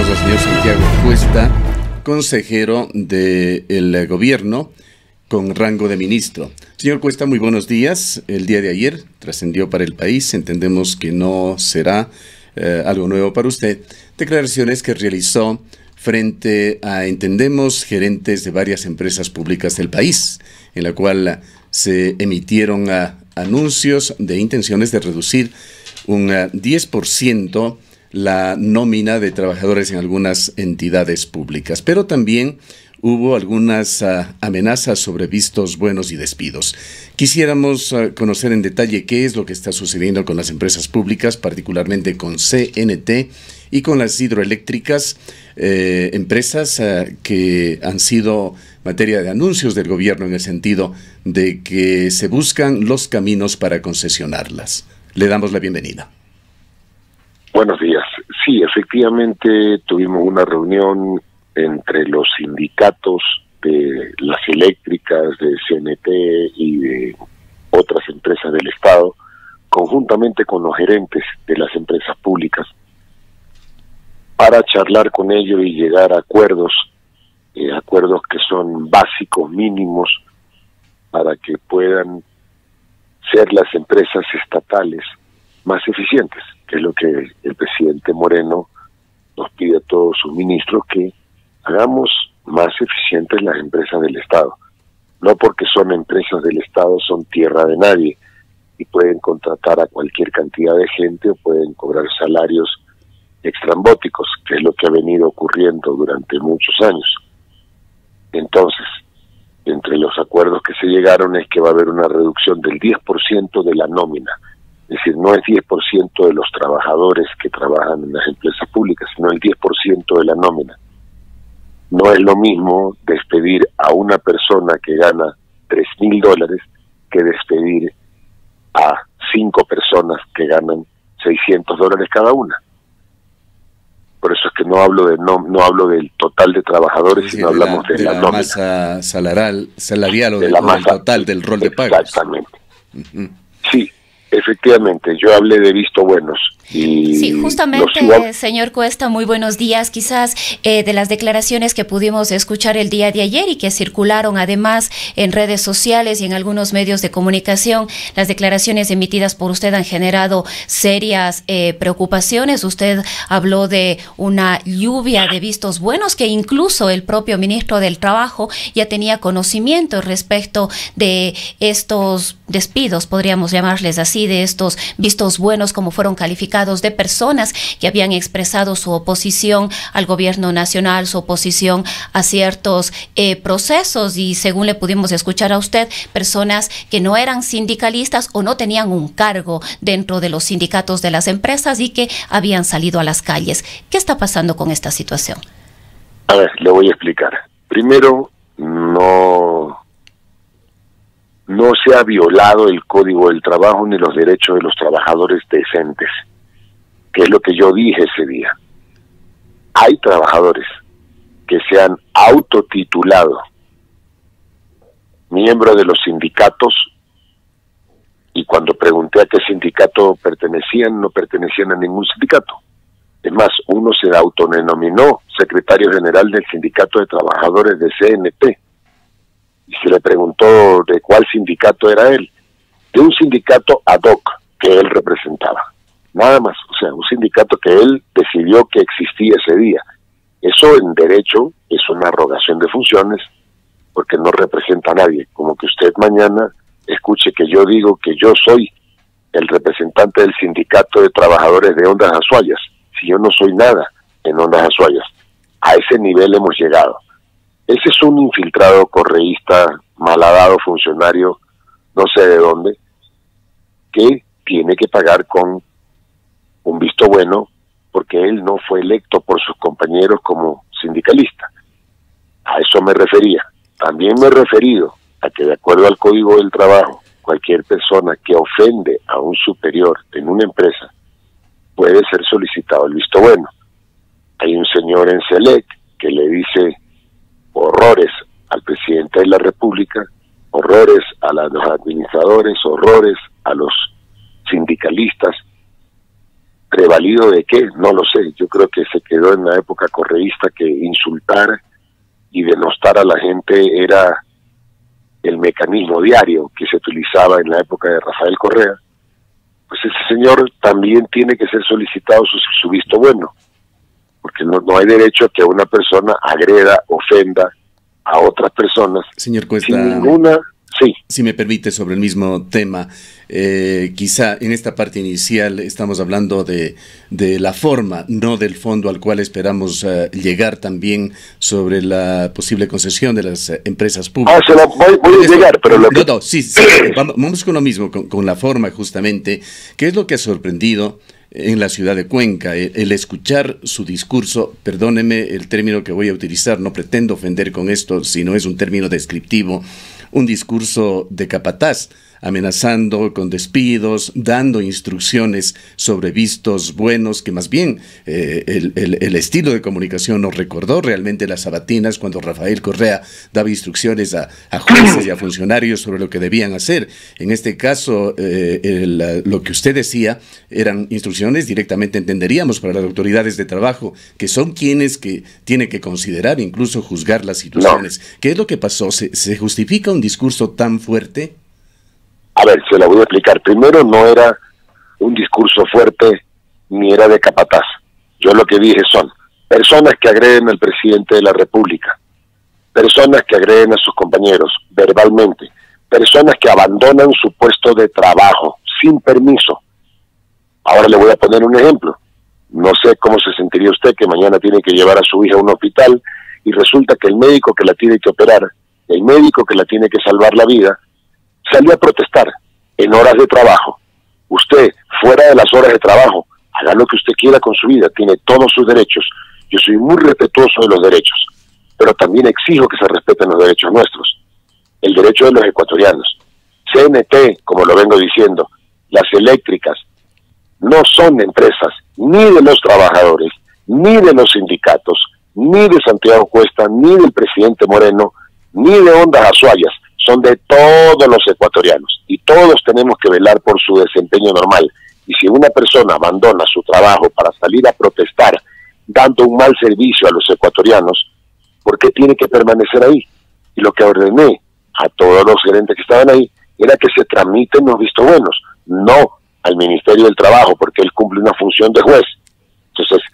Tenemos al señor Santiago Cuesta, consejero del gobierno con rango de ministro. Señor Cuesta, muy buenos días. El día de ayer trascendió para el país, entendemos que no será algo nuevo para usted, declaraciones que realizó frente a, entendemos, gerentes de varias empresas públicas del país, en la cual se emitieron anuncios de intenciones de reducir un 10% la nómina de trabajadores en algunas entidades públicas, pero también hubo algunas amenazas sobre vistos buenos y despidos. Quisiéramos conocer en detalle qué es lo que está sucediendo con las empresas públicas, particularmente con CNT y con las hidroeléctricas, empresas que han sido materia de anuncios del gobierno en el sentido de que se buscan los caminos para concesionarlas. Le damos la bienvenida. Buenos días. Sí, efectivamente tuvimos una reunión entre los sindicatos de las eléctricas, de CNT y de otras empresas del Estado, conjuntamente con los gerentes de las empresas públicas, para charlar con ellos y llegar a acuerdos, acuerdos que son básicos, mínimos, para que puedan ser las empresas estatales más eficientes, que es lo que el presidente Moreno nos pide a todos sus ministros, que hagamos más eficientes las empresas del Estado. No porque son empresas del Estado, son tierra de nadie y pueden contratar a cualquier cantidad de gente o pueden cobrar salarios extrambóticos, que es lo que ha venido ocurriendo durante muchos años. Entonces, entre los acuerdos que se llegaron es que va a haber una reducción del 10% de la nómina. Es decir, no es 10% de los trabajadores que trabajan en las empresas públicas, sino el 10% de la nómina. No es lo mismo despedir a una persona que gana $3,000 que despedir a 5 personas que ganan $600 cada una. Por eso es que no hablo del total de trabajadores, sino hablamos de la nómina. Masa salarial o del total del rol de pagos. Exactamente. Sí, efectivamente, yo hablé de visto buenos. Y sí, justamente, señor Cuesta, muy buenos días. Quizás de las declaraciones que pudimos escuchar el día de ayer y que circularon además en redes sociales y en algunos medios de comunicación, las declaraciones emitidas por usted han generado serias preocupaciones. Usted habló de una lluvia de vistos buenos que incluso el propio ministro del Trabajo ya tenía conocimiento respecto de estos despidos, podríamos llamarles así, de estos vistos buenos como fueron calificados, de personas que habían expresado su oposición al gobierno nacional, su oposición a ciertos procesos, y según le pudimos escuchar a usted, personas que no eran sindicalistas o no tenían un cargo dentro de los sindicatos de las empresas y que habían salido a las calles. ¿Qué está pasando con esta situación? A ver, le voy a explicar. Primero, no se ha violado el Código del Trabajo ni los derechos de los trabajadores decentes, que es lo que yo dije ese día. Hay trabajadores que se han autotitulado miembros de los sindicatos, y cuando pregunté a qué sindicato pertenecían, no pertenecían a ningún sindicato. Es más, uno se autodenominó secretario general del Sindicato de Trabajadores de CNT, y se le preguntó de cuál sindicato era él. De un sindicato ad hoc que él representaba. Nada más, o sea, un sindicato que él decidió que existía ese día. Eso en derecho es una arrogación de funciones, porque no representa a nadie. Como que usted mañana escuche que yo digo que yo soy el representante del Sindicato de Trabajadores de Ondas Azuayas, si yo no soy nada en Ondas Azuayas. A ese nivel hemos llegado. Ese es un infiltrado correísta, malhadado funcionario, no sé de dónde, que tiene que pagar con un visto bueno porque él no fue electo por sus compañeros como sindicalista. A eso me refería. También me he referido a que, de acuerdo al Código del Trabajo, cualquier persona que ofende a un superior en una empresa puede ser solicitado el visto bueno. Hay un señor en Select que le dice horrores al presidente de la República, horrores a los administradores, horrores a los sindicalistas, ¿Prevalido de qué? No lo sé. Yo creo que se quedó en la época correísta, que insultar y denostar a la gente era el mecanismo diario que se utilizaba en la época de Rafael Correa. Pues ese señor también tiene que ser solicitado su visto bueno, porque no hay derecho a que una persona agreda, ofenda a otras personas. Señor Cuesta, sin ninguna... Sí. Si me permite, sobre el mismo tema, quizá en esta parte inicial estamos hablando de la forma, no del fondo al cual esperamos llegar también sobre la posible concesión de las empresas públicas. Voy a llegar, pero lo que... No, sí, vamos con lo mismo, con la forma justamente. ¿Qué es lo que ha sorprendido en la ciudad de Cuenca? El escuchar su discurso, perdóneme el término que voy a utilizar, no pretendo ofender con esto, sino es un término descriptivo, un discurso de capataz, amenazando con despidos, dando instrucciones sobre vistos buenos, que más bien el estilo de comunicación nos recordó realmente las sabatinas cuando Rafael Correa daba instrucciones a jueces y a funcionarios sobre lo que debían hacer. En este caso, lo que usted decía eran instrucciones directamente, entenderíamos, para las autoridades de trabajo, que son quienes que tienen que considerar, incluso juzgar las situaciones. No. ¿Qué es lo que pasó? ¿Se justifica un discurso tan fuerte? A ver, se la voy a explicar. Primero, no era un discurso fuerte ni era de capataz. Yo lo que dije son personas que agreden al presidente de la República, personas que agreden a sus compañeros verbalmente, personas que abandonan su puesto de trabajo sin permiso. Ahora le voy a poner un ejemplo. No sé cómo se sentiría usted que mañana tiene que llevar a su hija a un hospital y resulta que el médico que la tiene que operar, el médico que la tiene que salvar la vida, salió a protestar en horas de trabajo. Usted, fuera de las horas de trabajo, haga lo que usted quiera con su vida, tiene todos sus derechos. Yo soy muy respetuoso de los derechos, pero también exijo que se respeten los derechos nuestros, el derecho de los ecuatorianos. CNT, como lo vengo diciendo, las eléctricas, no son empresas ni de los trabajadores, ni de los sindicatos, ni de Santiago Cuesta, ni del presidente Moreno, ni de Ondas Azuayas, son de todos los ecuatorianos y todos tenemos que velar por su desempeño normal. Y si una persona abandona su trabajo para salir a protestar dando un mal servicio a los ecuatorianos, ¿por qué tiene que permanecer ahí? Y lo que ordené a todos los gerentes que estaban ahí era que se tramiten los vistos buenos, no al Ministerio del Trabajo, porque él cumple una función de juez. Entonces,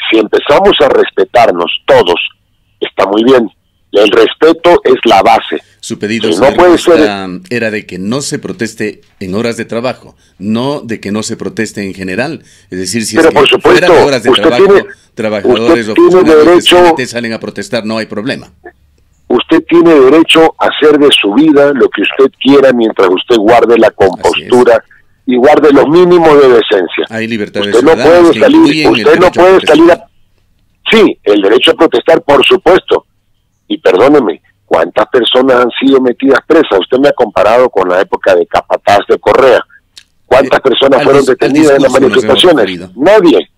si empezamos a respetarnos todos, está muy bien. El respeto es la base. Su pedido no puede ser... era de que no se proteste en horas de trabajo, no de que no se proteste en general. Es decir, si pero es que por supuesto, fuera de horas de trabajo, trabajadores o funcionarios de CNT salen a protestar, no hay problema. Usted tiene derecho a hacer de su vida lo que usted quiera mientras usted guarde la compostura y guarde los mínimos de decencia. Hay libertad usted de ciudadanos no puede salir, usted no puede salir a... Sí, el derecho a protestar, por supuesto. Y perdóneme, ¿cuántas personas han sido metidas presas? Usted me ha comparado con la época de capataz de Correa. ¿Cuántas personas fueron detenidas en las manifestaciones? Nadie.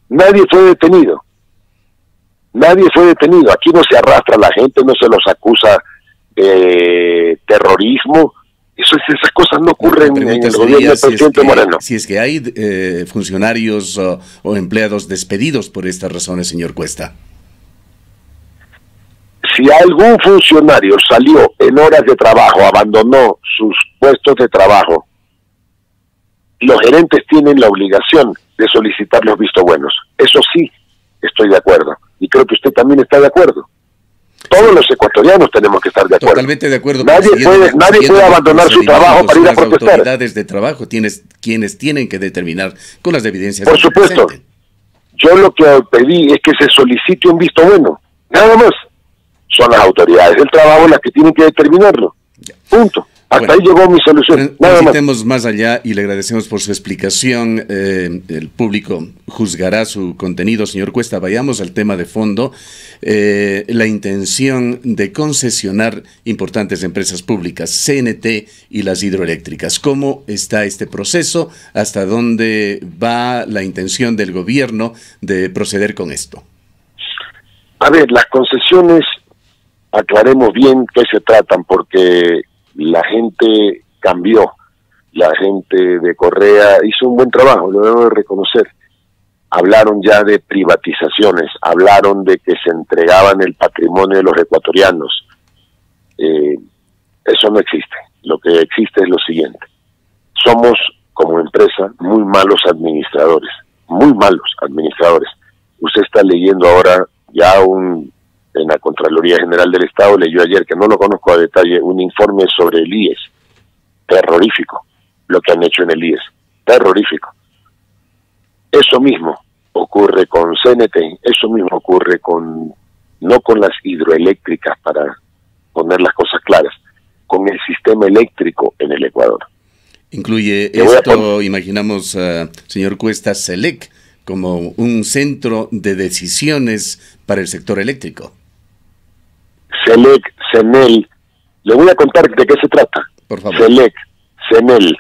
Nadie fue detenido. Nadie fue detenido. Aquí no se arrastra a la gente, no se los acusa de terrorismo. Esas cosas no ocurren en el gobierno del presidente Moreno. Si es que hay funcionarios o empleados despedidos por estas razones, señor Cuesta. Si algún funcionario salió en horas de trabajo, abandonó sus puestos de trabajo, los gerentes tienen la obligación de solicitar los vistos buenos. Eso sí, estoy de acuerdo. Y creo que usted también está de acuerdo. Todos los ecuatorianos tenemos que estar de acuerdo. Totalmente de acuerdo. Nadie puede abandonar su trabajo para ir a protestar. Las autoridades de trabajo, quienes tienen que determinar con las evidencias. Por supuesto. Yo lo que pedí es que se solicite un visto bueno. Nada más. Son las autoridades del trabajo las que tienen que determinarlo. Punto. Hasta ahí llegó mi solución. Nada más allá y le agradecemos por su explicación. El público juzgará su contenido, señor Cuesta. Vayamos al tema de fondo. La intención de concesionar importantes empresas públicas, CNT y las hidroeléctricas. ¿Cómo está este proceso? ¿Hasta dónde va la intención del gobierno de proceder con esto? A ver, las concesiones, aclaremos bien qué se tratan, porque la gente cambió. la gente de Correa hizo un buen trabajo, lo debo de reconocer. Hablaron ya de privatizaciones, hablaron de que se entregaban el patrimonio de los ecuatorianos. Eso no existe. Lo que existe es lo siguiente. Somos, como empresa, muy malos administradores. Muy malos administradores. Usted está leyendo ahora ya en la Contraloría General del Estado, leyó ayer, que no lo conozco a detalle, un informe sobre el IES. Terrorífico lo que han hecho en el IES. Terrorífico. Eso mismo ocurre con CNT, eso mismo ocurre no con las hidroeléctricas, para poner las cosas claras, con el sistema eléctrico en el Ecuador. Incluye esto, imaginamos, señor Cuesta, SELEC como un centro de decisiones para el sector eléctrico. SELEC, CENEL, le voy a contar de qué se trata. Por favor. SELEC, CENEL,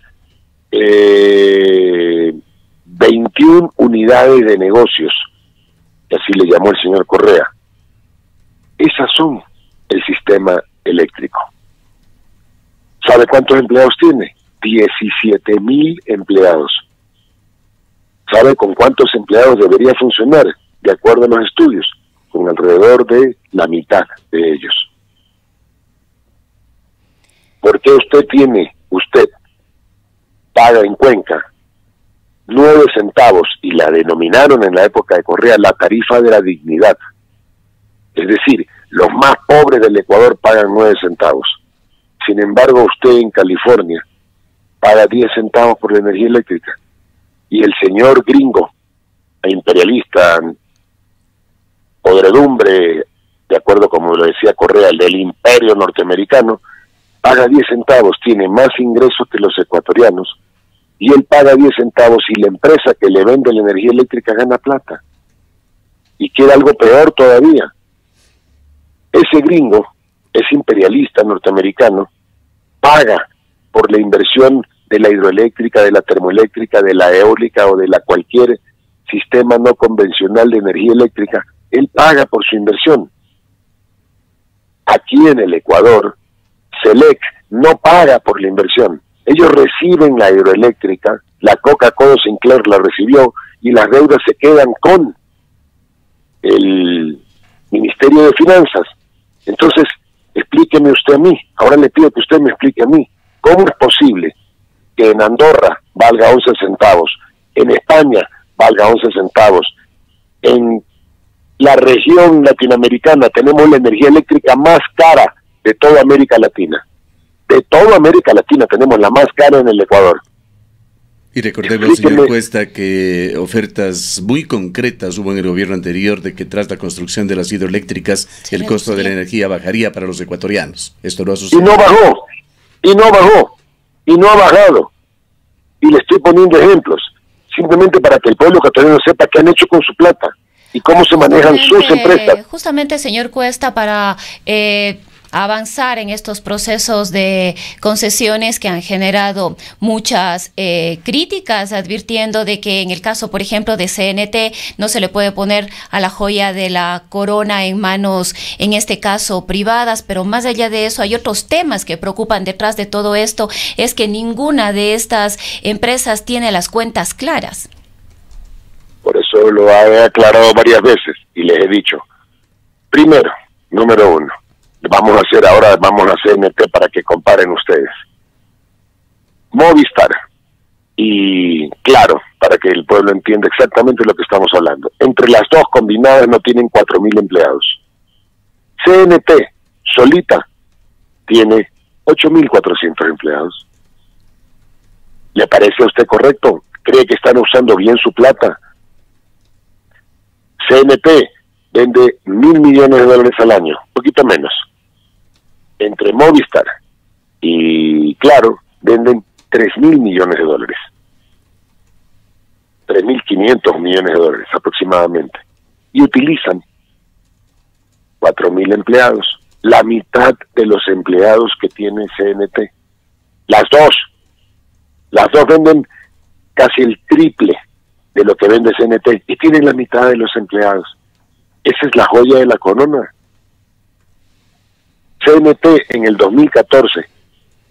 21 unidades de negocios, que así le llamó el señor Correa. Esas son el sistema eléctrico. ¿Sabe cuántos empleados tiene? 17,000 empleados. ¿Sabe con cuántos empleados debería funcionar? De acuerdo a los estudios, con alrededor de la mitad de ellos. ¿Por qué usted paga en Cuenca 9 centavos y la denominaron en la época de Correa la tarifa de la dignidad? Es decir, los más pobres del Ecuador pagan 9 centavos. Sin embargo, usted en California paga 10 centavos por la energía eléctrica. Y el señor gringo, imperialista, podredumbre, de acuerdo como lo decía Correa, el del imperio norteamericano, paga 10 centavos, tiene más ingresos que los ecuatorianos, y él paga 10 centavos y la empresa que le vende la energía eléctrica gana plata. Y queda algo peor todavía. Ese gringo, ese imperialista norteamericano, paga por la inversión de la hidroeléctrica, de la termoeléctrica, de la eólica o de la cualquier sistema no convencional de energía eléctrica. Él paga por su inversión. Aquí en el Ecuador, SELEC no paga por la inversión. Ellos reciben la hidroeléctrica, la Coca-Cola Sinclair la recibió y las deudas se quedan con el Ministerio de Finanzas. Entonces, explíqueme usted a mí, ahora le pido que usted me explique a mí, ¿cómo es posible que en Andorra valga 11 centavos, en España valga 11 centavos, en la región latinoamericana tenemos la energía eléctrica más cara de toda América Latina? De toda América Latina tenemos la más cara en el Ecuador. Y recordemos, señor Cuesta, que ofertas muy concretas hubo en el gobierno anterior de que tras la construcción de las hidroeléctricas el costo de la energía bajaría para los ecuatorianos. Esto no ha sucedido. Y no bajó, y no bajó, y no ha bajado. Y le estoy poniendo ejemplos, simplemente para que el pueblo ecuatoriano sepa qué han hecho con su plata y cómo se manejan sus empresas. Justamente, señor Cuesta, para avanzar en estos procesos de concesiones que han generado muchas críticas, advirtiendo de que en el caso, por ejemplo, de CNT, no se le puede poner a la joya de la corona en manos, en este caso, privadas, pero más allá de eso hay otros temas que preocupan detrás de todo esto, es que ninguna de estas empresas tiene las cuentas claras. Por eso lo he aclarado varias veces y les he dicho, primero, número uno, vamos a hacer CNT para que comparen ustedes. Movistar y Claro, para que el pueblo entienda exactamente lo que estamos hablando. Entre las dos combinadas no tienen 4,000 empleados. CNT solita tiene 8,400 empleados. ¿Le parece a usted correcto? ¿Cree que están usando bien su plata? CNT vende $1,000 millones al año, un poquito menos. Entre Movistar y Claro venden $3,000 millones. 3.500 millones de dólares aproximadamente. Y utilizan 4,000 empleados, la mitad de los empleados que tiene CNT. Las dos venden casi el triple de lo que vende CNT y tienen la mitad de los empleados. Esa es la joya de la corona. CNT en el 2014,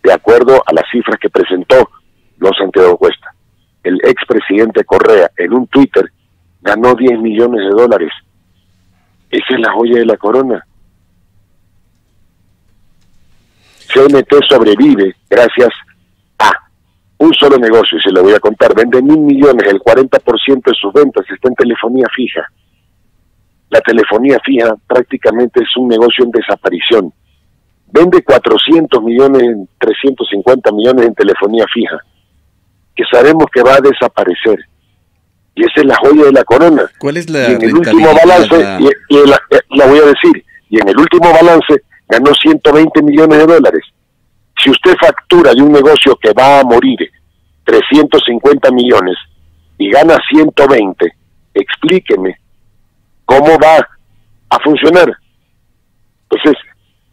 de acuerdo a las cifras que presentó no Santiago Cuesta, el expresidente Correa, en un Twitter, ganó 10 millones de dólares. Esa es la joya de la corona. CNT sobrevive gracias a un solo negocio, y se lo voy a contar. Vende 1.000 millones, el 40% de sus ventas está en telefonía fija. La telefonía fija prácticamente es un negocio en desaparición. Vende 400 millones, 350 millones en telefonía fija, que sabemos que va a desaparecer. Y esa es la joya de la corona. ¿Cuál es la y en el último balance, la voy a decir, y en el último balance ganó 120 millones de dólares. Si usted factura de un negocio que va a morir 350 millones y gana 120, explíqueme cómo va a funcionar. Entonces,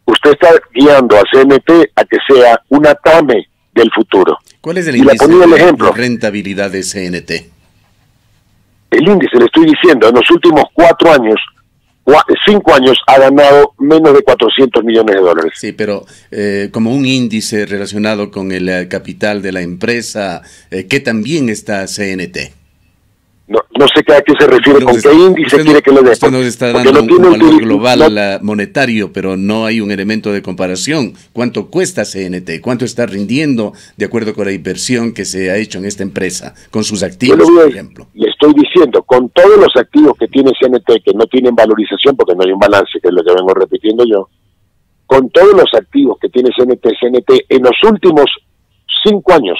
usted está guiando a CNT a que sea una TAME del futuro. ¿Cuál es el índice de rentabilidad de CNT? El índice, le estoy diciendo, en los últimos 5 años ha ganado menos de 400 millones de dólares. Sí, pero como un índice relacionado con el capital de la empresa, ¿qué también está CNT? No sé a qué se refiere, con qué índice quiere que le dé. Usted nos está dando un valor global monetario, pero no hay un elemento de comparación. ¿Cuánto cuesta CNT? ¿Cuánto está rindiendo de acuerdo con la inversión que se ha hecho en esta empresa, con sus activos, por ejemplo? Le estoy diciendo, con todos los activos que tiene CNT, que no tienen valorización porque no hay un balance, que es lo que vengo repitiendo yo, con todos los activos que tiene CNT en los últimos 5 años,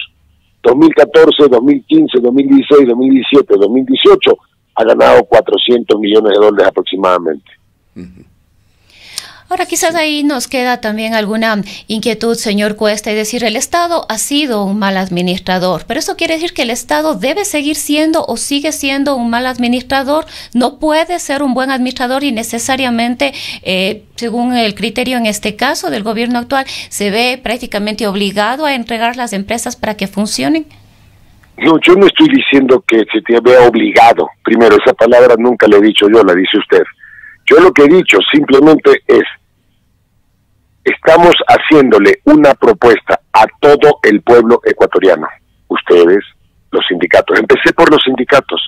2014, 2015, 2016, 2017, 2018, ha ganado 400 millones de dólares aproximadamente. Ahora, quizás ahí nos queda también alguna inquietud, señor Cuesta, es decir, el Estado ha sido un mal administrador, pero eso quiere decir que el Estado debe seguir siendo o sigue siendo un mal administrador, no puede ser un buen administrador y necesariamente, según el criterio en este caso del gobierno actual, se ve prácticamente obligado a entregar las empresas para que funcionen. No, yo no estoy diciendo que se te vea obligado. Primero, esa palabra nunca la he dicho yo, la dice usted. Yo lo que he dicho simplemente es, estamos haciéndole una propuesta a todo el pueblo ecuatoriano, ustedes, los sindicatos. Empecé por los sindicatos.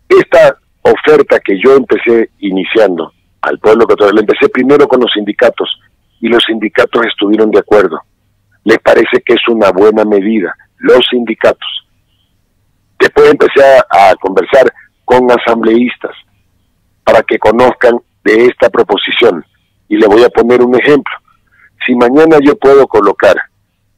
Esta oferta que yo empecé iniciando al pueblo ecuatoriano, la empecé primero con los sindicatos, y los sindicatos estuvieron de acuerdo. Les parece que es una buena medida, los sindicatos. Después empecé a conversar con asambleístas, para que conozcan de esta proposición. Y le voy a poner un ejemplo. Si mañana yo puedo colocar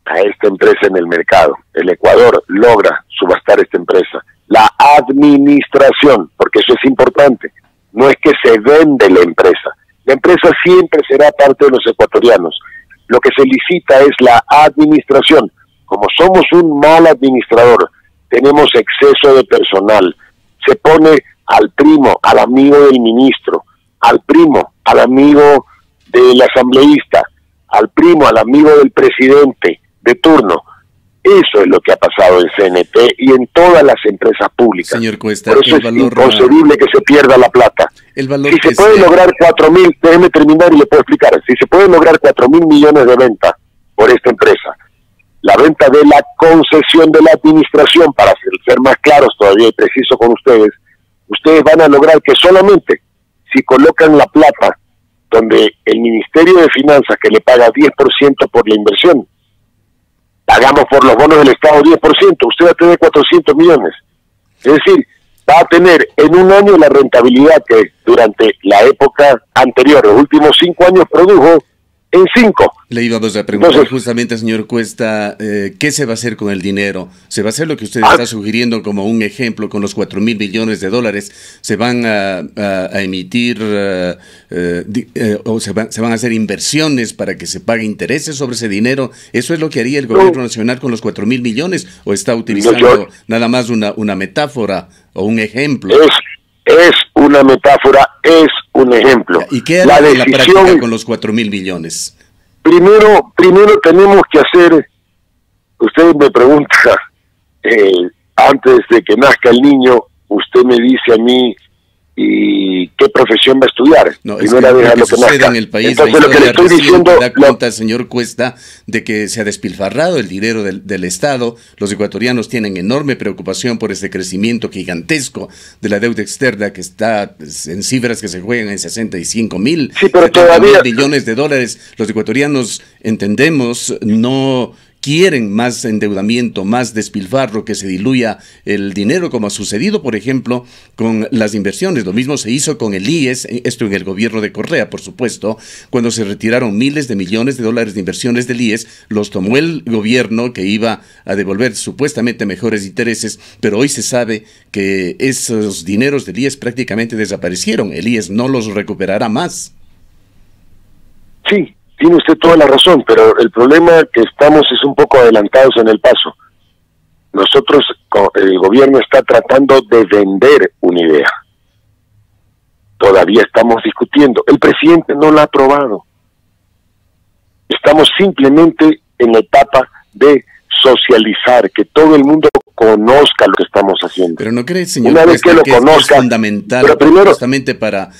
a esta empresa en el mercado, el Ecuador logra subastar esta empresa, la administración, porque eso es importante, no es que se vende la empresa siempre será parte de los ecuatorianos. Lo que se licita es la administración. Como somos un mal administrador, tenemos exceso de personal, se pone al primo, al amigo del ministro, al primo, al amigo del asambleísta, al primo, al amigo del presidente de turno. Eso es lo que ha pasado en CNT y en todas las empresas públicas. Señor Cuesta, por eso es inconcebible que se pierda la plata. El valor si se puede lograr 4.000, déjeme terminar y le puedo explicar, si se puede lograr 4.000 millones de venta por esta empresa, la venta de la concesión de la administración, para ser más claros todavía y preciso con ustedes van a lograr que solamente si colocan la plata donde el Ministerio de Finanzas, que le paga 10% por la inversión, pagamos por los bonos del Estado 10%, usted va a tener 400 millones. Es decir, va a tener en un año la rentabilidad que durante la época anterior, los últimos 5 años, produjo en 5. Le íbamos a preguntar justamente, señor Cuesta, ¿qué se va a hacer con el dinero? ¿Se va a hacer lo que usted está sugiriendo como un ejemplo con los 4.000 millones de dólares? ¿Se van a emitir o se van a hacer inversiones para que se pague intereses sobre ese dinero? ¿Eso es lo que haría el gobierno nacional con los 4.000 millones? ¿O está utilizando nada más una metáfora o un ejemplo? Es una metáfora, es un ejemplo. ¿Y qué hará en la práctica con los 4.000 millones? Primero tenemos que hacer, usted me pregunta, antes de que nazca el niño, usted me dice a mí, y qué profesión va a estudiar. No, es que lo que sucede en el país, entonces lo que le estoy diciendo, da cuenta, señor Cuesta, de que se ha despilfarrado el dinero del Estado. Los ecuatorianos tienen enorme preocupación por este crecimiento gigantesco de la deuda externa, que está en cifras que se juegan en 65.000, sí, pero todavía millones de dólares. Los ecuatorianos, entendemos, no quieren más endeudamiento, más despilfarro, que se diluya el dinero, como ha sucedido, por ejemplo, con las inversiones. Lo mismo se hizo con el IES, esto en el gobierno de Correa, por supuesto, cuando se retiraron miles de millones de dólares de inversiones del IES, los tomó el gobierno, que iba a devolver supuestamente mejores intereses, pero hoy se sabe que esos dineros del IES prácticamente desaparecieron. El IES no los recuperará más. Sí, tiene usted toda la razón, pero el problema que estamos es un poco adelantados en el paso. Nosotros, el gobierno está tratando de vender una idea. Todavía estamos discutiendo. El presidente no la ha aprobado. Estamos simplemente en la etapa de socializar, que todo el mundo conozca lo que estamos haciendo. Pero no cree, señor, una vez que lo conozca, es fundamental, pero primero, justamente para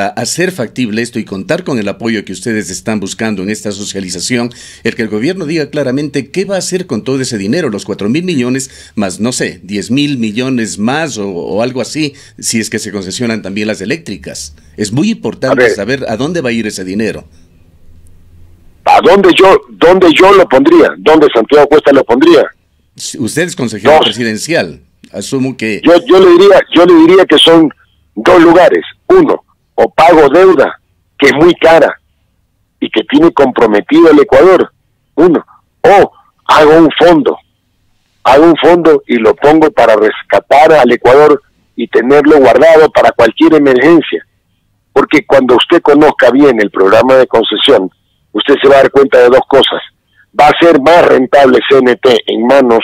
hacer factible esto y contar con el apoyo que ustedes están buscando en esta socialización, el que el gobierno diga claramente qué va a hacer con todo ese dinero, los 4.000 millones más, no sé, 10.000 millones más o algo así, si es que se concesionan también las eléctricas. Es muy importante saber a dónde va a ir ese dinero. ¿A dónde yo lo pondría? ¿Dónde Santiago Cuesta lo pondría? Usted es consejero presidencial, asumo que... Yo le diría que son dos lugares. Uno, o pago deuda, que es muy cara y que tiene comprometido el Ecuador. Uno, o hago un fondo y lo pongo para rescatar al Ecuador y tenerlo guardado para cualquier emergencia. Porque cuando usted conozca bien el programa de concesión, usted se va a dar cuenta de dos cosas. Va a ser más rentable CNT en manos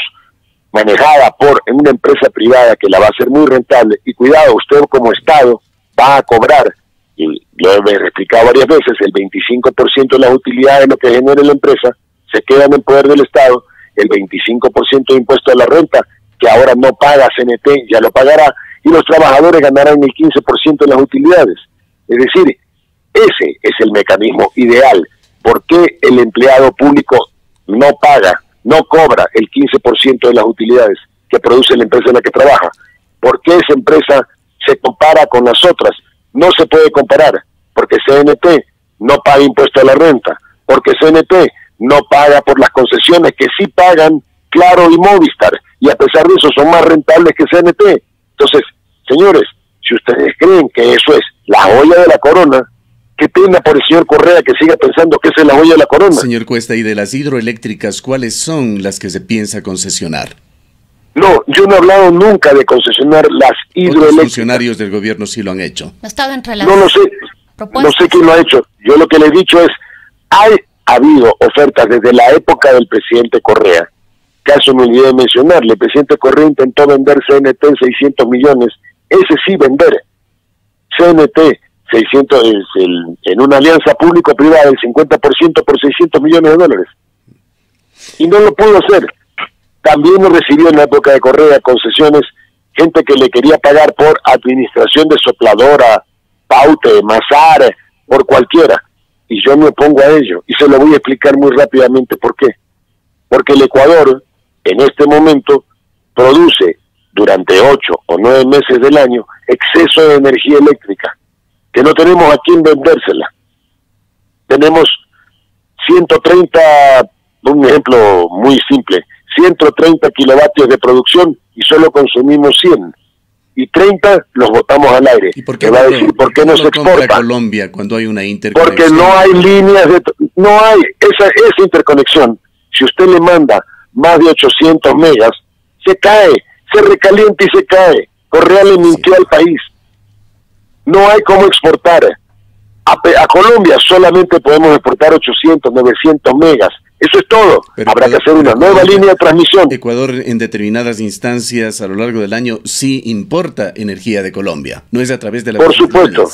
manejada en una empresa privada, que la va a hacer muy rentable, y cuidado, usted como Estado va a cobrar, y lo he explicado varias veces, el 25% de las utilidades de lo que genere la empresa se quedan en poder del Estado, el 25% de impuesto a la renta, que ahora no paga CNT, ya lo pagará, y los trabajadores ganarán el 15% de las utilidades. Es decir, ese es el mecanismo ideal. ¿Por qué el empleado público no cobra el 15% de las utilidades que produce la empresa en la que trabaja? ¿Por qué esa empresa se compara con las otras? No se puede comparar, porque CNT no paga impuesto a la renta, porque CNT no paga por las concesiones que sí pagan Claro y Movistar, y a pesar de eso son más rentables que CNT. Entonces, señores, si ustedes creen que eso es la joya de la corona, qué pena por el señor Correa que siga pensando que esa es la joya de la corona. Señor Cuesta, y de las hidroeléctricas, ¿cuáles son las que se piensa concesionar? No, yo no he hablado nunca de concesionar las hidroeléctricas. Los funcionarios del gobierno sí lo han hecho. No estaba entre las no sé, no sé quién lo ha hecho. Yo lo que le he dicho es, ha habido ofertas desde la época del presidente Correa. Caso me olvidé de mencionarle, el presidente Correa intentó vender CNT en 600 millones, ese sí vender. CNT 600 en una alianza público-privada, el 50% por 600 millones de dólares. Y no lo pudo hacer. También lo recibió en la época de Correa concesiones, gente que le quería pagar por administración de Sopladora, Paute, Mazar, por cualquiera. Y yo me opongo a ello. Y se lo voy a explicar muy rápidamente por qué. Porque el Ecuador, en este momento, produce durante 8 o 9 meses del año exceso de energía eléctrica, que no tenemos a quién vendérsela. Tenemos 130, un ejemplo muy simple, 130 kilovatios de producción y solo consumimos 100. Y 30 los botamos al aire. ¿Y por qué va a decir, ¿por qué no se exporta? Colombia cuando hay una interconexión? Porque no hay líneas no hay esa interconexión. Si usted le manda más de 800 megas, se cae, se recalienta y se cae. Correa le mintió al país. No hay cómo exportar. A Colombia solamente podemos exportar 800, 900 megas. Eso es todo. Pero habrá que hacer una nueva línea de transmisión. Ecuador en determinadas instancias a lo largo del año sí importa energía de Colombia. No es a través de la... Por supuesto.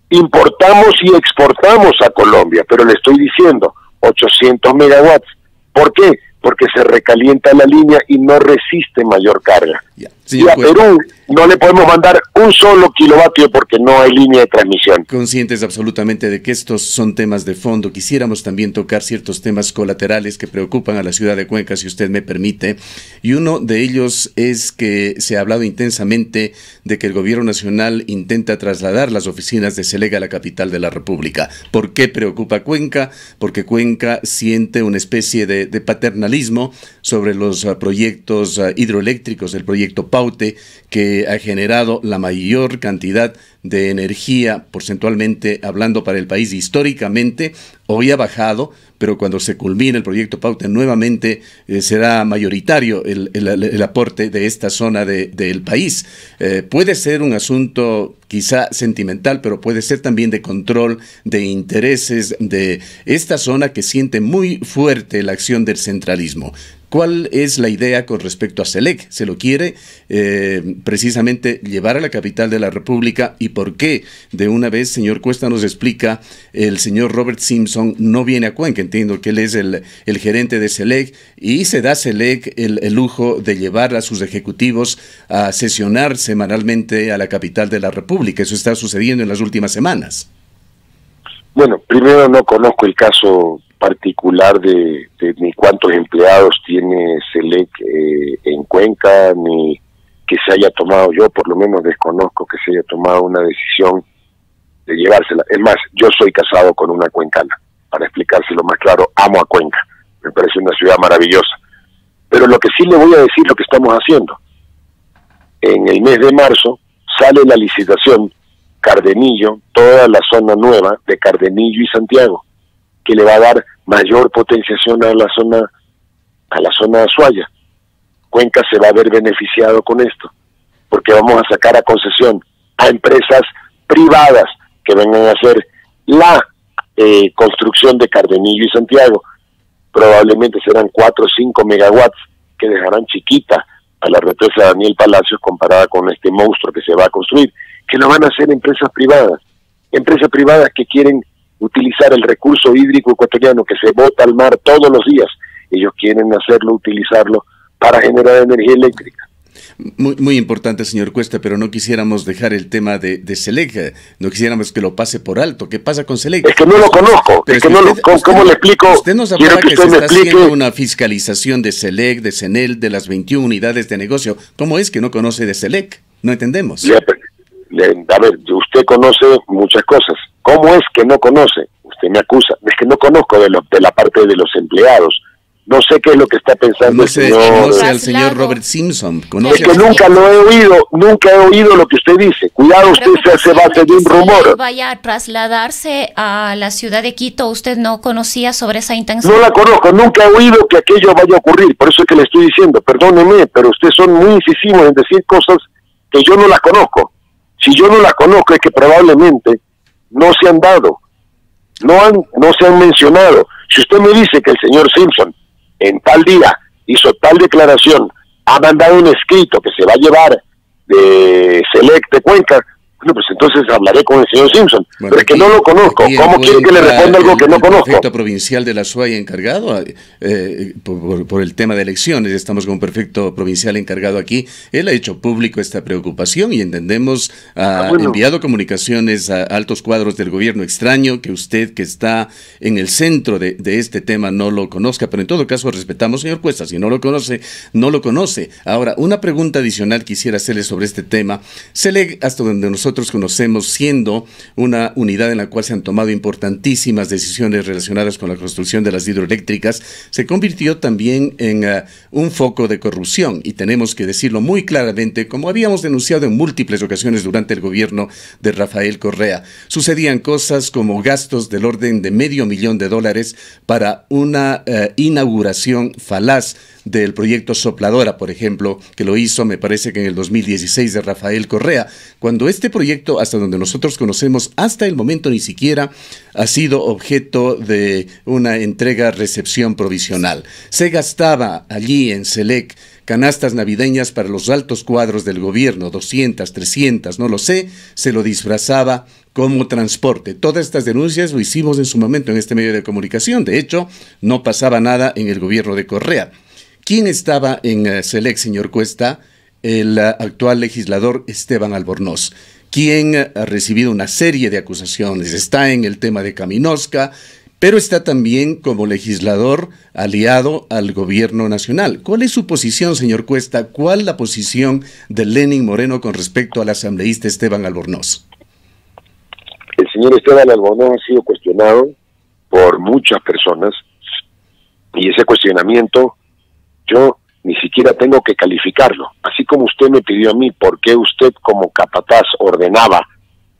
Importamos y exportamos a Colombia, pero le estoy diciendo 800 megawatts. ¿Por qué? Porque se recalienta la línea y no resiste mayor carga. Y a Perú no le podemos mandar un solo kilovatio porque no hay línea de transmisión. Conscientes absolutamente de que estos son temas de fondo, quisiéramos también tocar ciertos temas colaterales que preocupan a la ciudad de Cuenca, si usted me permite, y uno de ellos es que se ha hablado intensamente de que el gobierno nacional intenta trasladar las oficinas de SELEC a la capital de la República. ¿Por qué preocupa a Cuenca? Porque Cuenca siente una especie de paternalismo sobre los proyectos hidroeléctricos, el proyecto Paute, que ha generado la mayor cantidad de energía porcentualmente hablando para el país históricamente. Hoy ha bajado, pero cuando se culmine el proyecto Paute nuevamente será mayoritario el aporte de esta zona del país. Puede ser un asunto quizá sentimental, pero puede ser también de control de intereses de esta zona que siente muy fuerte la acción del centralismo. ¿Cuál es la idea con respecto a SELEC? ¿Se lo quiere precisamente llevar a la capital de la República? ¿Y por qué? De una vez, señor Cuesta, nos explica, el señor Robert Simpson no viene a Cuenca. Entiendo que él es el gerente de SELEC y se da SELEC el lujo de llevar a sus ejecutivos a sesionar semanalmente a la capital de la República. Eso está sucediendo en las últimas semanas. Bueno, primero no conozco el caso particular de ni cuántos empleados tiene SELEC en Cuenca, ni que se haya tomado, yo por lo menos desconozco que se haya tomado una decisión de llevársela. Es más, yo soy casado con una cuencana, para explicárselo más claro, amo a Cuenca, me parece una ciudad maravillosa. Pero lo que sí le voy a decir lo que estamos haciendo. En el mes de marzo sale la licitación Cardenillo, toda la zona nueva de Cardenillo y Santiago, que le va a dar mayor potenciación a la zona de Azuaya. Cuenca se va a ver beneficiado con esto, porque vamos a sacar a concesión a empresas privadas que vengan a hacer la construcción de Cardenillo y Santiago. Probablemente serán 4 o 5 megawatts que dejarán chiquita a la represa Daniel Palacios comparada con este monstruo que se va a construir, que lo van a hacer empresas privadas que quieren utilizar el recurso hídrico ecuatoriano que se bota al mar todos los días. Ellos quieren utilizarlo para generar energía eléctrica. Muy importante, señor Cuesta, pero no quisiéramos dejar el tema de SELEC, no quisiéramos que lo pase por alto. ¿Qué pasa con SELEC? Es que no lo conozco, pero es que no lo, ¿cómo le explico? Usted nos hablaba que se está haciendo una fiscalización de SELEC, de CENEL, de las 21 unidades de negocio. ¿Cómo es que no conoce de SELEC? No entendemos. A ver, usted conoce muchas cosas. ¿Cómo es que no conoce? Usted me acusa. Es que no conozco de la parte de los empleados. No sé qué es lo que está pensando el señor. Conoce al señor Robert Simpson. Es que nunca lo he oído, nunca he oído lo que usted dice. Cuidado, usted se hace base de un rumor. Vaya a trasladarse a la ciudad de Quito, ¿usted no conocía sobre esa intención? No la conozco, nunca he oído que aquello vaya a ocurrir. Por eso es que le estoy diciendo, perdóneme, pero ustedes son muy incisivos en decir cosas que yo no las conozco. Si yo no las conozco es que probablemente no se han dado, no se han mencionado. Si usted me dice que el señor Simpson en tal día hizo tal declaración, ha mandado un escrito que se va a llevar de SELEC de Cuenca, bueno, pues entonces hablaré con el señor Simpson, pero es que no lo conozco. ¿Cómo quiere que le responda algo que no conozco? El prefecto provincial de la Azuaya encargado por el tema de elecciones, estamos con un prefecto provincial encargado aquí, él ha hecho público esta preocupación y entendemos, ha enviado comunicaciones a altos cuadros del gobierno. Extraño que usted, que está en el centro de este tema, no lo conozca, pero en todo caso respetamos, señor Cuesta, si no lo conoce, no lo conoce. Ahora, una pregunta adicional quisiera hacerle sobre este tema. SELEC, hasta donde nosotros conocemos, siendo una unidad en la cual se han tomado importantísimas decisiones relacionadas con la construcción de las hidroeléctricas, se convirtió también en un foco de corrupción, y tenemos que decirlo muy claramente, como habíamos denunciado en múltiples ocasiones durante el gobierno de Rafael Correa. Sucedían cosas como gastos del orden de $500,000 para una inauguración falaz del proyecto Sopladora, por ejemplo, que lo hizo, me parece que en el 2016, de Rafael Correa, cuando este proyecto, hasta donde nosotros conocemos, hasta el momento ni siquiera ha sido objeto de una entrega-recepción provisional. Se gastaba allí en SELEC canastas navideñas para los altos cuadros del gobierno, 200, 300, no lo sé, se lo disfrazaba como transporte. Todas estas denuncias lo hicimos en su momento en este medio de comunicación. De hecho, no pasaba nada en el gobierno de Correa. ¿Quién estaba en SELEC, señor Cuesta, el actual legislador Esteban Albornoz, quien ha recibido una serie de acusaciones. Está en el tema de Caminosca, pero está también como legislador aliado al gobierno nacional. ¿Cuál es su posición, señor Cuesta? ¿Cuál es la posición de Lenín Moreno con respecto al asambleísta Esteban Albornoz? El señor Esteban Albornoz ha sido cuestionado por muchas personas y ese cuestionamiento yo ni siquiera tengo que calificarlo. Así como usted me pidió a mí por qué usted como capataz ordenaba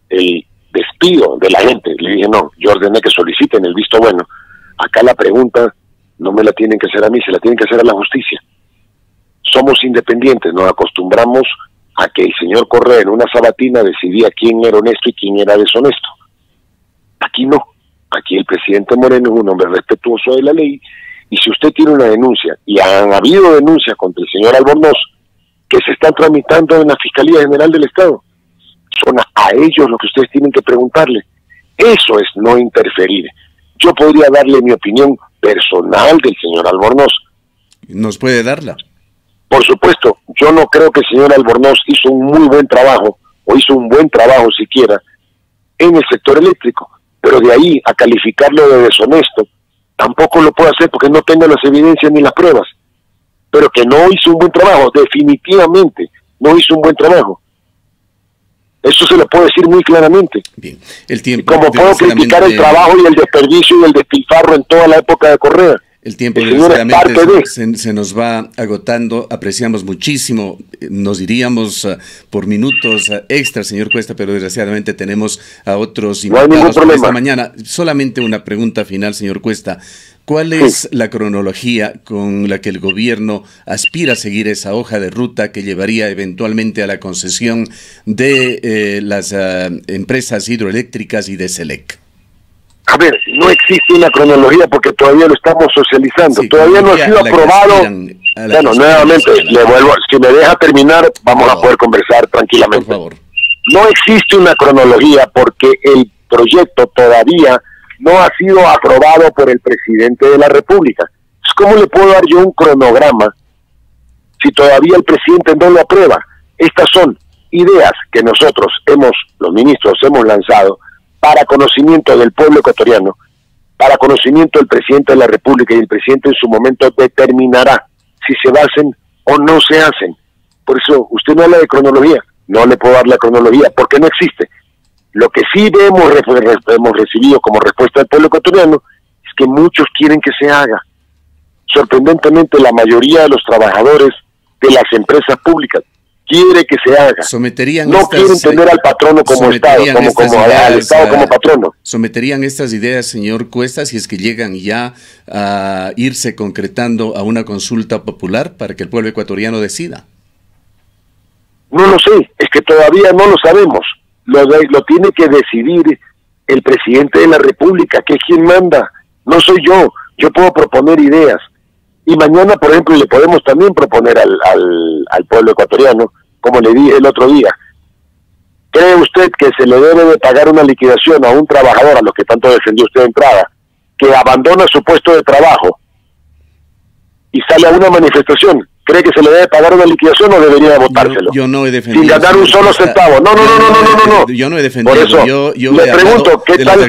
el despido de la gente, le dije no, yo ordené que soliciten el visto bueno. Acá la pregunta no me la tienen que hacer a mí, se la tienen que hacer a la justicia. Somos independientes, nos acostumbramos a que el señor Correa en una sabatina decidía quién era honesto y quién era deshonesto. Aquí no, aquí el presidente Moreno es un hombre respetuoso de la ley, y si usted tiene una denuncia, y han habido denuncias contra el señor Albornoz, que se están tramitando en la Fiscalía General del Estado, son a ellos lo que ustedes tienen que preguntarle. Eso es no interferir. Yo podría darle mi opinión personal del señor Albornoz. ¿Nos puede darla? Por supuesto, yo no creo que el señor Albornoz hizo un muy buen trabajo, o hizo un buen trabajo siquiera, en el sector eléctrico, pero de ahí a calificarlo de deshonesto, tampoco lo puedo hacer porque no tengo las evidencias ni las pruebas. Pero que no hizo un buen trabajo, definitivamente no hizo un buen trabajo. Eso se lo puedo decir muy claramente. Bien, el tiempo. Y como puedo criticar el trabajo y el desperdicio y el despilfarro en toda la época de Correa. El tiempo desgraciadamente se nos va agotando. Apreciamos muchísimo. Nos iríamos por minutos extra, señor Cuesta, pero desgraciadamente tenemos a otros invitados por esta mañana. Solamente una pregunta final, señor Cuesta. ¿Cuál es la cronología con la que el gobierno aspira a seguir esa hoja de ruta que llevaría eventualmente a la concesión de las empresas hidroeléctricas y de SELEC? A ver, no existe una cronología porque todavía lo estamos socializando. Sí, todavía no ha sido aprobado. Bueno, nuevamente, le vuelvo, si me deja terminar, vamos a poder conversar tranquilamente. Por favor. No existe una cronología porque el proyecto todavía no ha sido aprobado por el presidente de la República. ¿Cómo le puedo dar yo un cronograma si todavía el presidente no lo aprueba? Estas son ideas que nosotros los ministros hemos lanzado para conocimiento del pueblo ecuatoriano, para conocimiento del presidente de la República, y el presidente en su momento determinará si se hacen o no se hacen. Por eso usted no habla de cronología, no le puedo dar la cronología porque no existe. Lo que sí hemos recibido como respuesta del pueblo ecuatoriano es que muchos quieren que se haga. Sorprendentemente, la mayoría de los trabajadores de las empresas públicas quiere que se haga. No quieren tener al patrono como Estado, al Estado como patrono. ¿Someterían estas ideas, señor Cuesta, si es que llegan ya a irse concretando a una consulta popular para que el pueblo ecuatoriano decida? No lo sé, es que todavía no lo sabemos. Lo tiene que decidir el presidente de la República, que es quien manda. No soy yo. Yo puedo proponer ideas. Y mañana, por ejemplo, le podemos también proponer al pueblo ecuatoriano, como le dije el otro día. ¿Cree usted que se le debe de pagar una liquidación a un trabajador, a lo que tanto defendió usted de entrada, que abandona su puesto de trabajo y sale a una manifestación? ¿Cree que se le debe pagar una liquidación o debería votárselo? Yo no he defendido. Sin ganar un solo centavo. No. Yo no he defendido. Por eso, yo le pregunto, ¿qué tal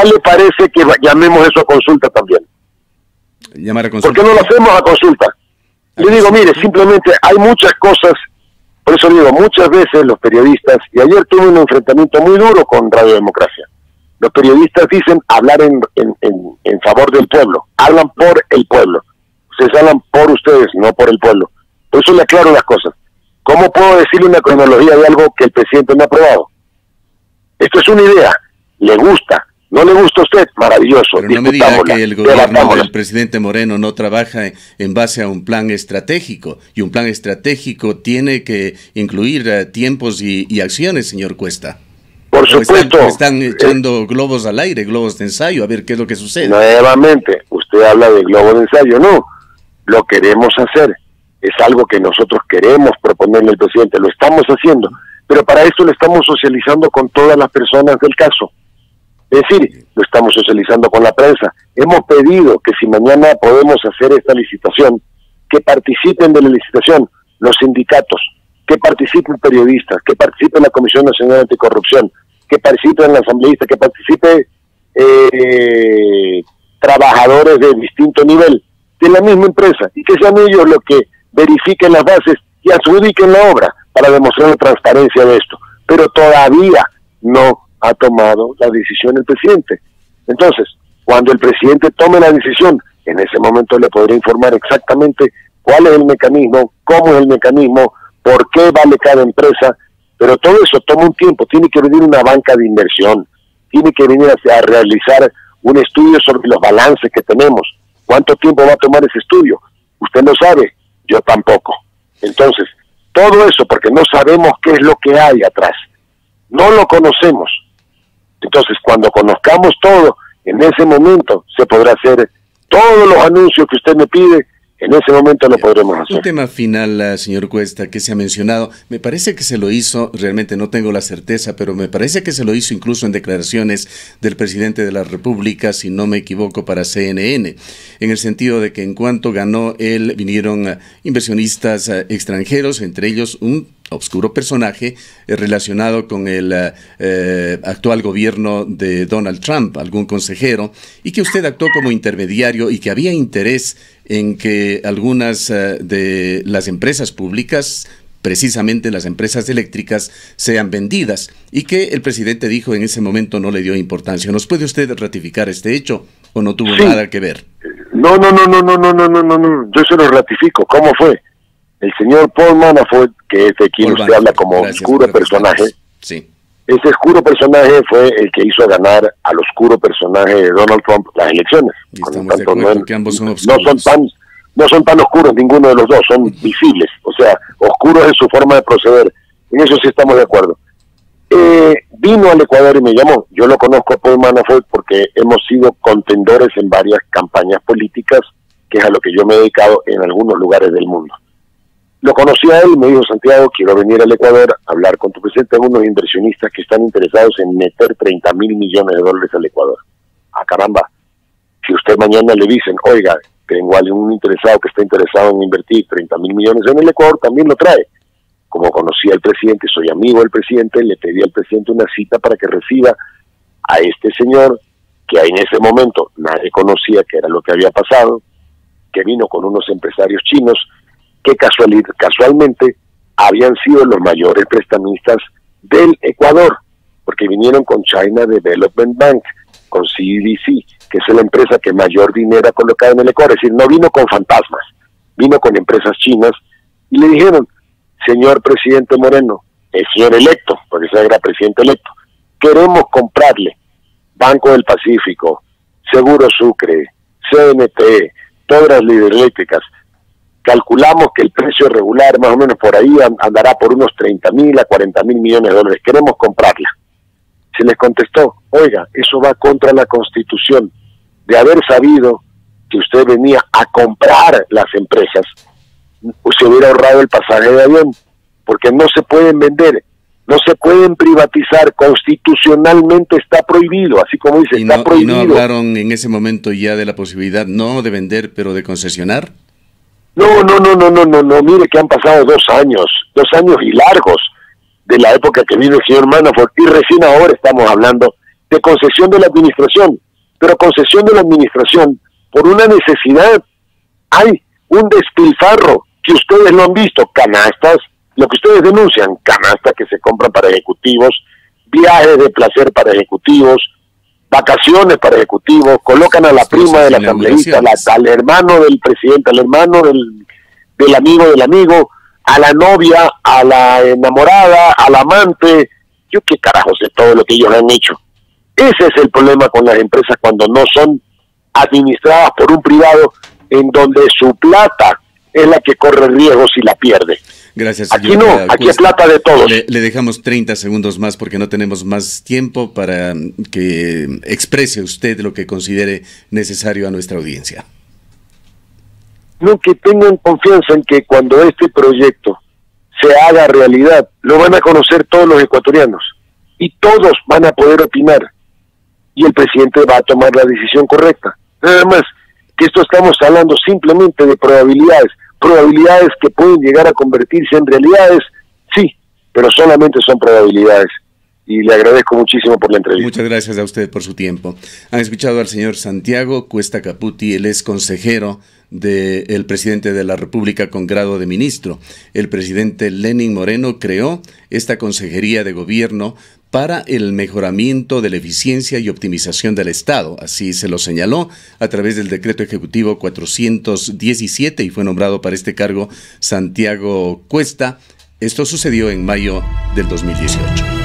le parece que llamemos eso a consulta también? Llamar a consulta. ¿Por qué no lo hacemos a consulta? Le digo, mire, simplemente hay muchas cosas, por eso digo, muchas veces los periodistas, y ayer tuve un enfrentamiento muy duro con Radio Democracia, los periodistas dicen hablar en favor del pueblo, hablan por el pueblo, ustedes hablan por ustedes, no por el pueblo. Por eso le aclaro las cosas. ¿Cómo puedo decirle una cronología de algo que el presidente no ha aprobado? Esto es una idea, le gusta. ¿No le gusta a usted? Maravilloso. Pero no me diga que el gobierno del presidente Moreno no trabaja en base a un plan estratégico, y un plan estratégico tiene que incluir tiempos y acciones, señor Cuesta. Por supuesto. Están echando globos al aire, globos de ensayo, a ver qué es lo que sucede. Nuevamente, usted habla de globos de ensayo. No, lo queremos hacer. Es algo que nosotros queremos proponerle al presidente, lo estamos haciendo, pero para esto lo estamos socializando con todas las personas del caso. Es decir, lo estamos socializando con la prensa. Hemos pedido que si mañana podemos hacer esta licitación, que participen de la licitación los sindicatos, que participen periodistas, que participe la Comisión Nacional Anticorrupción, que participen la asambleísta, que participe trabajadores de distinto nivel de la misma empresa, y que sean ellos los que verifiquen las bases y adjudiquen la obra para demostrar la transparencia de esto. Pero todavía no ha tomado la decisión el presidente. Entonces, cuando el presidente tome la decisión, en ese momento le podré informar exactamente cuál es el mecanismo, cómo es el mecanismo, por qué vale cada empresa, pero todo eso toma un tiempo. Tiene que venir una banca de inversión, tiene que venir a realizar un estudio sobre los balances que tenemos. ¿Cuánto tiempo va a tomar ese estudio? Usted no sabe, yo tampoco. Entonces, todo eso porque no sabemos qué es lo que hay atrás. No lo conocemos. Entonces, cuando conozcamos todo, en ese momento se podrá hacer todos los anuncios que usted me pide. En ese momento lo podremos hacer. Un tema final, señor Cuesta, que se ha mencionado, me parece que se lo hizo, realmente no tengo la certeza, pero me parece que se lo hizo incluso en declaraciones del presidente de la República, si no me equivoco, para CNN, en el sentido de que en cuanto ganó él, vinieron inversionistas extranjeros, entre ellos un obscuro personaje relacionado con el actual gobierno de Donald Trump, algún consejero, y que usted actuó como intermediario y que había interés en que algunas de las empresas públicas, precisamente las empresas eléctricas, sean vendidas, y que el presidente dijo en ese momento no le dio importancia. ¿Nos puede usted ratificar este hecho o no tuvo nada que ver? No, yo se lo ratifico. ¿Cómo fue? El señor Paul Manafort, que es de quien usted habla como oscuro personaje, sí. Ese oscuro personaje fue el que hizo ganar al oscuro personaje de Donald Trump las elecciones. Y estamos de acuerdo que ambos son no son tan oscuros ninguno de los dos, son visibles. O sea, oscuros es su forma de proceder. En eso sí estamos de acuerdo. Vino al Ecuador y me llamó. Yo lo conozco a Paul Manafort porque hemos sido contendores en varias campañas políticas, que es a lo que yo me he dedicado en algunos lugares del mundo. Lo conocí a él y me dijo: Santiago, quiero venir al Ecuador a hablar con tu presidente. Tengo unos inversionistas que están interesados en meter 30.000 millones de dólares al Ecuador. Ah, caramba, si usted mañana le dicen, oiga, tengo a algún interesado que está interesado en invertir 30.000 millones en el Ecuador, también lo trae. Como conocí al presidente, soy amigo del presidente, le pedí al presidente una cita para que reciba a este señor, que en ese momento nadie conocía que era lo que había pasado, que vino con unos empresarios chinos, que casualmente habían sido los mayores prestamistas del Ecuador, porque vinieron con China Development Bank, con CDC, que es la empresa que mayor dinero ha colocado en el Ecuador. Es decir, no vino con fantasmas, vino con empresas chinas, y le dijeron: señor presidente Moreno, el señor electo, porque ese era presidente electo, queremos comprarle Banco del Pacífico, Seguro Sucre, CNT, todas las hidroeléctricas. Calculamos que el precio regular más o menos por ahí andará por unos 30.000 a 40.000 millones de dólares. Queremos comprarla. Se les contestó: oiga, eso va contra la Constitución. De haber sabido que usted venía a comprar las empresas, se hubiera ahorrado el pasaje de avión, porque no se pueden vender, no se pueden privatizar, constitucionalmente está prohibido, así como dice, está prohibido. ¿Y no hablaron en ese momento ya de la posibilidad, no de vender, pero de concesionar? No, mire que han pasado 2 años y largos de la época que vino el señor Manafort, y recién ahora estamos hablando de concesión de la administración, pero concesión de la administración por una necesidad. Hay un despilfarro que ustedes no han visto, canastas, lo que ustedes denuncian, canastas que se compran para ejecutivos, viajes de placer para ejecutivos, vacaciones para ejecutivos, colocan a la prima del asambleísta, al hermano del presidente, al hermano del amigo del amigo, a la novia, a la enamorada, al amante. Yo qué carajos sé todo lo que ellos han hecho. Ese es el problema con las empresas cuando no son administradas por un privado, en donde su plata es la que corre riesgo si la pierde. Gracias, señor. Aquí no, aquí es plata de todos. Le dejamos 30 segundos más porque no tenemos más tiempo para que exprese usted lo que considere necesario a nuestra audiencia. No, que tengan confianza en que cuando este proyecto se haga realidad, lo van a conocer todos los ecuatorianos y todos van a poder opinar y el presidente va a tomar la decisión correcta. Nada más que esto estamos hablando simplemente de probabilidades probabilidades que pueden llegar a convertirse en realidades, sí, pero solamente son probabilidades. Y le agradezco muchísimo por la entrevista. Muchas gracias a usted por su tiempo. Han escuchado al señor Santiago Cuesta Caputi, él es consejero del presidente de la República con grado de ministro. El presidente Lenín Moreno creó esta consejería de gobierno para el mejoramiento de la eficiencia y optimización del Estado. Así se lo señaló a través del decreto ejecutivo 417 y fue nombrado para este cargo Santiago Cuesta. Esto sucedió en mayo del 2018.